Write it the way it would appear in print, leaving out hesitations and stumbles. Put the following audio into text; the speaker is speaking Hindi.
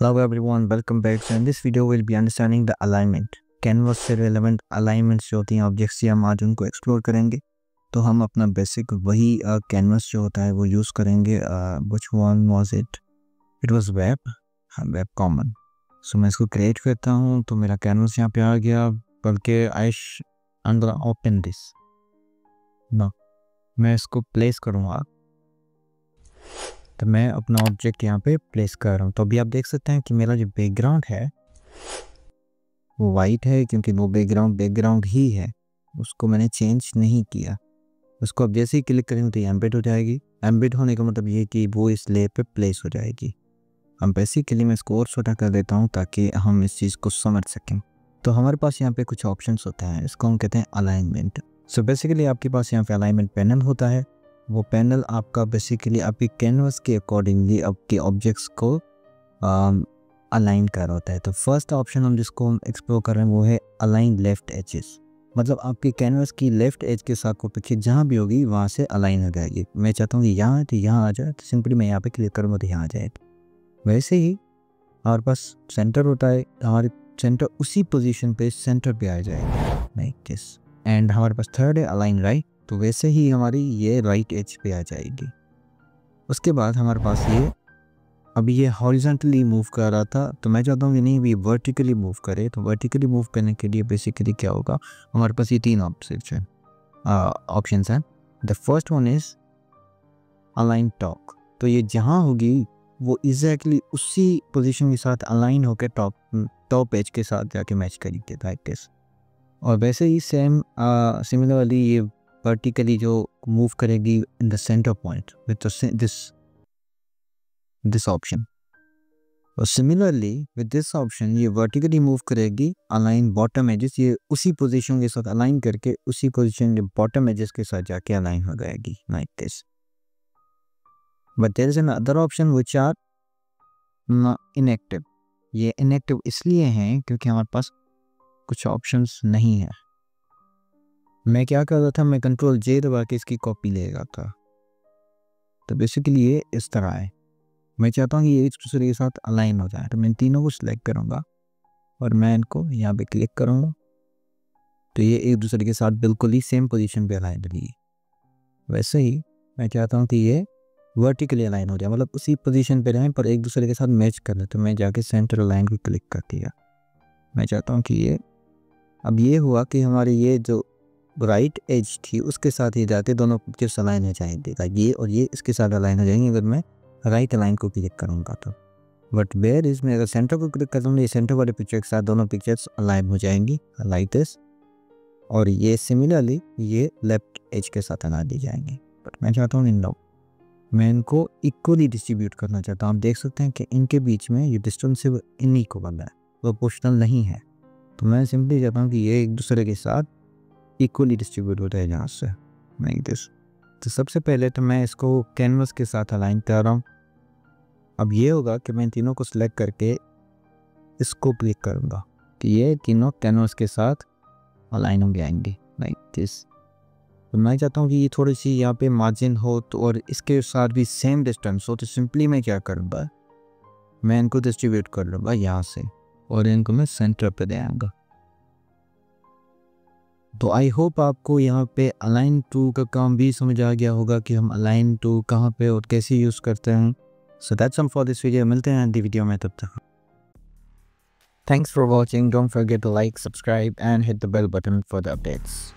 Hello everyone, welcome back. So in this video we'll be understanding the alignment. Canvas से रिलेवेंट अलाइनमेंट्स जो होती हैं ऑब्जेक्ट्स की, हम आज उनको एक्सप्लोर करेंगे। तो हम अपना बेसिक वही कैनवस जो होता है वो यूज़ करेंगे। Which one was it? It was web, web common. So मैं इसको क्रिएट करता हूँ तो मेरा कैनवस यहाँ पे आ गया। बल्कि I'm gonna open this ना, मैं इसको प्लेस करूँगा तो मैं अपना ऑब्जेक्ट यहाँ पे प्लेस कर रहा हूँ। तो अभी आप देख सकते हैं कि मेरा जो बैकग्राउंड है वो वाइट है, क्योंकि वो बैकग्राउंड ही है, उसको मैंने चेंज नहीं किया। उसको अब जैसे ही क्लिक करेंगे तो ये एम्बेड हो जाएगी। एम्बेड होने का मतलब ये कि वो इस लेयर पे प्लेस हो जाएगी। हम बेसिकली मैं इसको और छोटा कर देता हूँ ताकि हम इस चीज़ को समझ सकें। तो हमारे पास यहाँ पे कुछ ऑप्शंस होते हैं, इसको हम कहते हैं अलाइनमेंट। सो बेसिकली आपके पास यहाँ पे अलाइनमेंट पैनल होता है। वो पैनल आपका बेसिकली आपकी कैनवस के अकॉर्डिंगली आपके ऑब्जेक्ट्स को अलाइन कर रहा होता है। तो फर्स्ट ऑप्शन हम जिसको हम एक्सप्लोर कर रहे हैं वो है अलाइन लेफ्ट एजेस। मतलब आपकी कैनवस की लेफ्ट एज के साथ को पिक्चर जहाँ भी होगी वहाँ से अलाइन हो जाएगी। मैं चाहता हूँ कि यहाँ है तो यहाँ आ जाए, तो सिंपली मैं यहाँ पे क्लिक करूँगा तो यहाँ आ जाए। वैसे ही हमारे पास सेंटर होता है, हमारे सेंटर उसी पोजीशन पे सेंटर पे आ जाएगा लाइक दिस। एंड हमारे पास थर्ड है अलाइन राइट, तो वैसे ही हमारी ये राइट एज पे आ जाएगी। उसके बाद हमारे पास ये अभी ये हॉरिजॉन्टली मूव कर रहा था, तो मैं चाहता हूँ कि नहीं भी वर्टिकली मूव करे। तो वर्टिकली मूव करने के लिए बेसिकली क्या होगा, हमारे पास ये तीन ऑप्शंस हैं। The first one is align top. तो ये जहाँ होगी वो एग्जैक्टली उसी पोजीशन के साथ अलाइन होकर टॉप एज के साथ जाके मैच करेगी लाइक दिस। और वैसे ही सेम सिमिलरली ये वर्टिकली जो मूव करेगी in the centre point with this option. और सिमिलरली विद दिस ऑप्शन ये वर्टिकली मूव करेगी अलाइन बॉटम एजेस, ये उसी पोजीशन के साथ अलाइन करके उसी पोजीशन के बॉटम एजेस के साथ जाके अलाइन हो जाएगी like this. But there is another option which are inactive. ये इनएक्टिव इसलिए हैं क्योंकि हमारे पास कुछ ऑप्शंस नहीं है। मैं क्या कर रहा था, मैं कंट्रोल जे दबा के इसकी कॉपी ले रहा था। तो बेसिकली ये इस तरह है। मैं चाहता हूँ कि ये एक दूसरे के साथ अलाइन हो जाए, तो मैं तीनों को सिलेक्ट करूँगा और मैं इनको यहाँ पे क्लिक करूँगा तो ये एक दूसरे के साथ बिल्कुल ही सेम पोजीशन पे अलाइन होगी। वैसे ही मैं चाहता हूँ कि ये वर्टिकली अलाइन हो जाए, मतलब उसी पोजीशन पे रहें पर एक दूसरे के साथ मैच कर ले। तो मैं जाके सेंटर लाइन को क्लिक कर दिया। मैं चाहता हूँ कि ये अब ये हुआ कि हमारी ये जो राइट एज थी उसके साथ ही जाते दोनों पिक्चर्स अलाइन हो जाएंगे, ये और ये इसके साथ अलाइन हो जाएंगे अगर मैं राइट अलाइन को क्लिक करूँगा तो। बट वेयर इज मैं अगर सेंटर को क्लिक कर दूँगा, ये सेंटर वाले पिक्चर के साथ दोनों पिक्चर्स अलाइन हो जाएंगी लाइक दिस। और ये सिमिलरली ये लेफ्ट एज के साथ अलाइन दी जाएंगी। बट मैं चाहता हूँ इन लोग मैं इनको इक्वली डिस्ट्रीब्यूट करना चाहता हूँ। आप देख सकते हैं कि इनके बीच में ये डिस्टेंस सिर्फ इन्हीं को बन रहा है, प्रोपोर्शनल नहीं है। तो मैं सिंपली चाहता हूँ कि ये एक दूसरे के साथ इक्वली डिस्ट्रीब्यूट होता है यहाँ से लाइक दिस। तो सबसे पहले तो मैं इसको कैनवस के साथ अलाइन कर रहा हूँ। अब ये होगा कि मैं तीनों को सिलेक्ट करके इसको क्लिक करूँगा कि ये तीनों कैनवस के साथ अलाइन हो जाएंगे लाइक दिस। तो मैं चाहता हूँ कि ये थोड़ी सी यहाँ पे मार्जिन हो तो और इसके साथ भी सेम डिस्टेंस हो। तो सिंपली मैं क्या करूँगा, मैं इनको डिस्ट्रीब्यूट कर लूँगा यहाँ से और इनको मैं सेंटर पे दे आऊँगा। तो आई होप आपको यहाँ पे अलाइन टू का काम भी समझ आ गया होगा कि हम अलाइन टू कहाँ पे और कैसे यूज़ करते हैं। So that's all for this video. मिलते हैं अगली वीडियो में, तब तक thanks for watching. Don't forget to like, subscribe and hit the bell button for the updates.